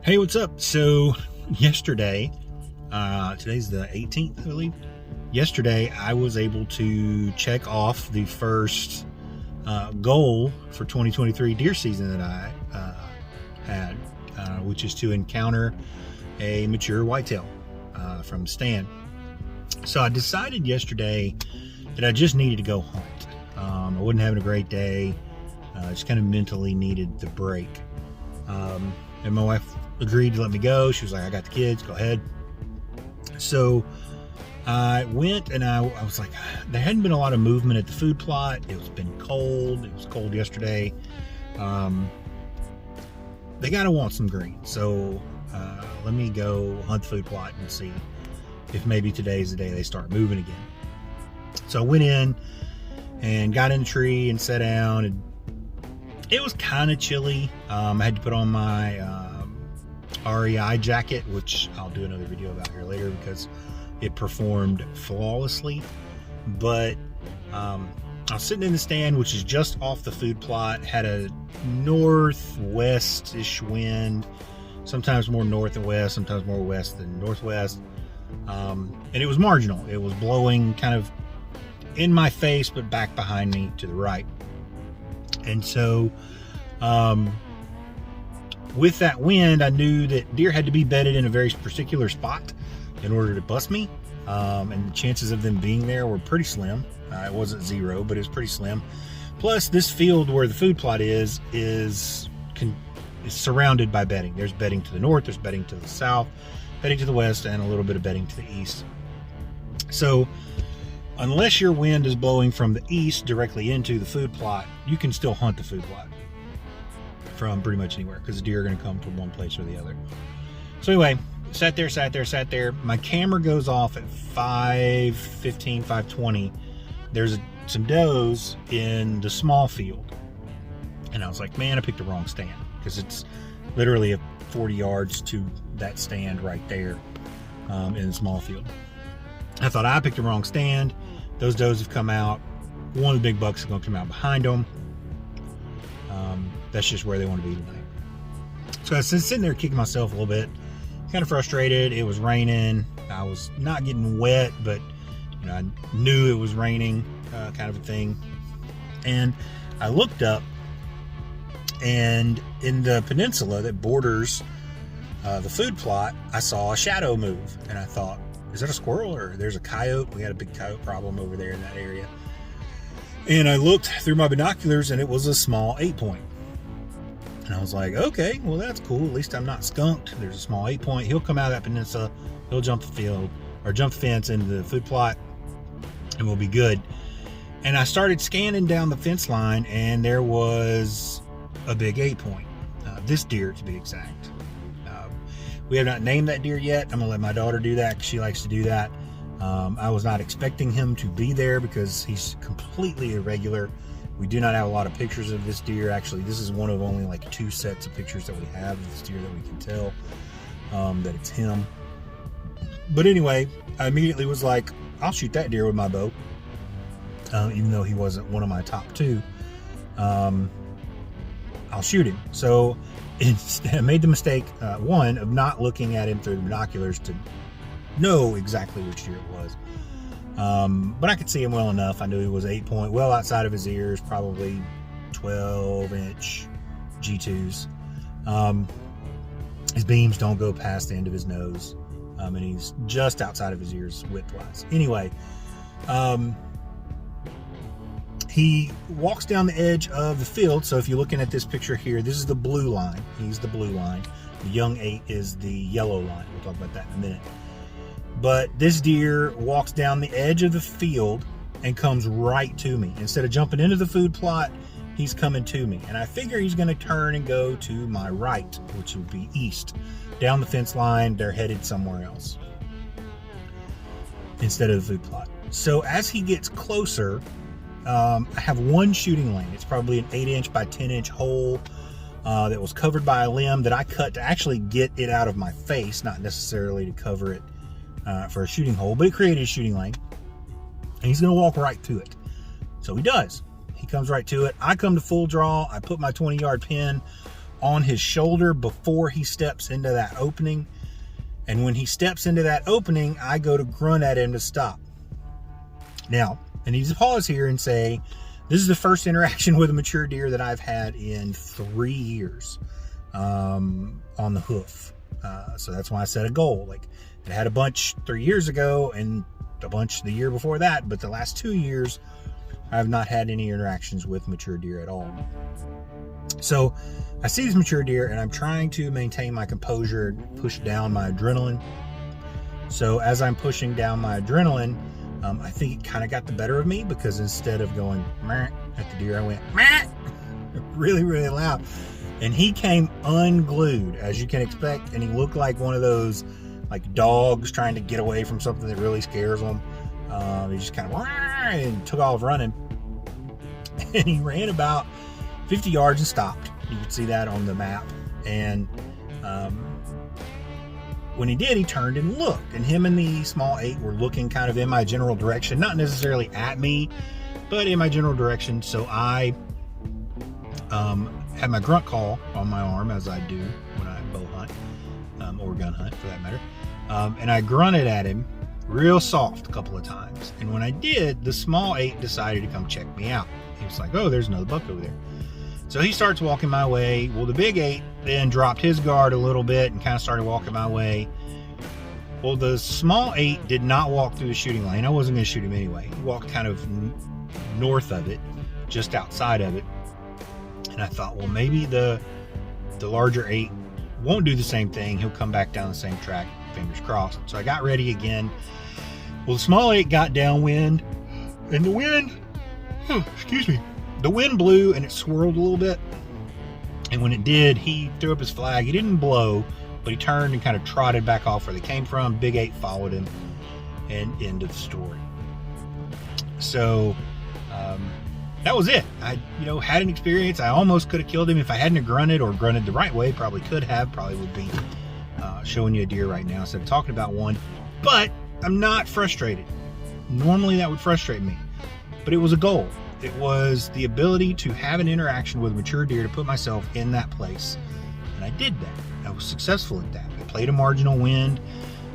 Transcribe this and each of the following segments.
Hey, what's up? So yesterday, today's the 18th, I believe. Yesterday, I was able to check off the first goal for 2023 deer season that I had, which is to encounter a mature whitetail from the stand. So I decided yesterday that I just needed to go hunt. I wasn't having a great day. Just kind of mentally needed the break. And my wife agreed to let me go. She was like, I got the kids, go ahead. So I went and I was like, there hadn't been a lot of movement at the food plot. It's been cold. It was cold yesterday. They gotta want some green. So let me go hunt the food plot and see if maybe today's the day they start moving again. So I went in and got in the tree and sat down, and it was kind of chilly. I had to put on my REI jacket, which I'll do another video about here later because it performed flawlessly. But I was sitting in the stand, which is just off the food plot, had a northwest-ish wind, sometimes more north than west, sometimes more west than northwest. And it was marginal. It was blowing kind of in my face, but back behind me to the right. And so with that wind, I knew that deer had to be bedded in a very particular spot in order to bust me. And the chances of them being there were pretty slim. It wasn't zero, but it was pretty slim. Plus, this field where the food plot is surrounded by bedding. There's bedding to the north, there's bedding to the south, bedding to the west, and a little bit of bedding to the east. So unless your wind is blowing from the east directly into the food plot, you can still hunt the food plot from pretty much anywhere because the deer are going to come from one place or the other. So anyway, sat there. My camera goes off at 5:15, 5:20. There's some does in the small field. And I was like, man, I picked the wrong stand because it's literally 40 yards to that stand right there in the small field. I thought I picked the wrong stand. Those does have come out. One of the big bucks is going to come out behind them. That's just where they want to be tonight. So I was sitting there kicking myself a little bit, kind of frustrated. It was raining. I was not getting wet, but I knew it was raining, kind of a thing. And I looked up, and in the peninsula that borders the food plot, I saw a shadow move, and I thought, is that a squirrel or there's a coyote? We had a big coyote problem over there in that area. And I looked through my binoculars, and it was a small 8-point. And I was like, okay, well, that's cool. At least I'm not skunked. There's a small 8-point. He'll come out of that peninsula. He'll jump the field or jump the fence into the food plot, and we'll be good. And I started scanning down the fence line, and there was a big 8-point. This deer, to be exact. We have not named that deer yet. I'm going to let my daughter do that because she likes to do that. I was not expecting him to be there because he's completely irregular. We do not have a lot of pictures of this deer. Actually, this is one of only like 2 sets of pictures that we have of this deer that we can tell that it's him. But anyway, I immediately was like, I'll shoot that deer with my bow. Even though he wasn't one of my top 2. I'll shoot him. So I made the mistake, one, of not looking at him through the binoculars to know exactly which deer it was. But I could see him well enough. I knew he was 8-point, well outside of his ears, probably 12-inch G2s. His beams don't go past the end of his nose, and he's just outside of his ears width-wise. Anyway, he walks down the edge of the field. So if you're looking at this picture here, this is the blue line. He's the blue line. The young 8 is the yellow line. We'll talk about that in a minute. But this deer walks down the edge of the field and comes right to me. Instead of jumping into the food plot, he's coming to me. And I figure he's going to turn and go to my right, which would be east. Down the fence line, they're headed somewhere else instead of the food plot. So as he gets closer, I have one shooting lane. It's probably an 8-inch by 10-inch hole that was covered by a limb that I cut to actually get it out of my face, not necessarily to cover it for a shooting hole, but it created a shooting lane. And he's going to walk right to it. So he does. He comes right to it. I come to full draw. I put my 20-yard pin on his shoulder before he steps into that opening. And when he steps into that opening, I go to grunt at him to stop. Now, I need to pause here and say, this is the first interaction with a mature deer that I've had in 3 years on the hoof. So that's why I set a goal. Like, I had a bunch 3 years ago and a bunch the year before that, but the last 2 years, I have not had any interactions with mature deer at all. So I see this mature deer and I'm trying to maintain my composure and push down my adrenaline. So as I'm pushing down my adrenaline, I think it kind of got the better of me, because instead of going meh at the deer, I went meh really, really loud. And he came unglued, as you can expect, and he looked like one of those like dogs trying to get away from something that really scares them. He just kind of and took off running, and he ran about 50 yards and stopped. You can see that on the map. And when he did, he turned and looked, and him and the small 8 were looking kind of in my general direction, not necessarily at me, but in my general direction. So I had my grunt call on my arm, as I do when I bow hunt, or gun hunt for that matter. And I grunted at him real soft a couple of times. And when I did, the small 8 decided to come check me out. He was like, oh, there's another buck over there. So he starts walking my way. Well, the big 8 then dropped his guard a little bit and kind of started walking my way. Well, the small 8 did not walk through the shooting lane. I wasn't going to shoot him anyway. He walked kind of north of it, just outside of it. And I thought, well, maybe the larger 8 won't do the same thing. He'll come back down the same track, fingers crossed. So I got ready again. Well, the small 8 got downwind, and the wind, the wind blew and it swirled a little bit. And when it did, he threw up his flag. He didn't blow, but he turned and kind of trotted back off where they came from. Big 8 followed him, and end of the story. So that was it. I had an experience. I almost could have killed him if I hadn't grunted, or grunted the right way. Probably could have. Probably would be showing you a deer right now instead of talking about one. But I'm not frustrated. Normally that would frustrate me, but it was a goal. It was the ability to have an interaction with a mature deer, to put myself in that place. And I did that. I was successful at that. I played a marginal wind.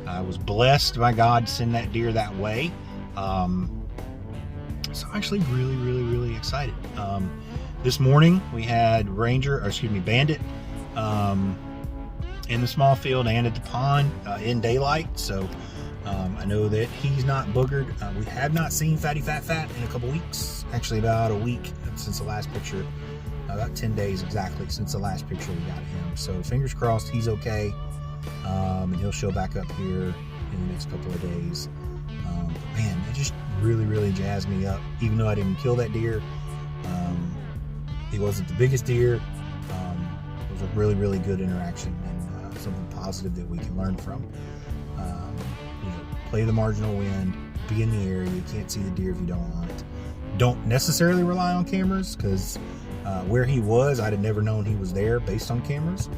I was blessed by God to send that deer that way. So I'm actually really, really, really excited. This morning we had Bandit in the small field and at the pond in daylight. So I know that he's not boogered. We have not seen Fatty Fat in a couple weeks. Actually, about a week since the last picture. About 10 days exactly since the last picture we got him. So fingers crossed he's okay. And he'll show back up here in the next couple of days. But man, it just really, really jazzed me up. Even though I didn't kill that deer. He wasn't the biggest deer. It was a really, really good interaction, and something positive that we can learn from. Play the marginal wind, be in the area. You can't see the deer if you don't hunt. Don't necessarily rely on cameras, because where he was, I'd have never known he was there based on cameras.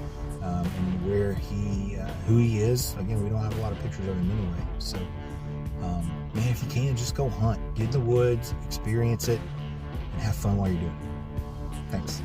And where who he is, again, we don't have a lot of pictures of him anyway. So, man, if you can, just go hunt. Get in the woods, experience it, and have fun while you're doing it. Thanks.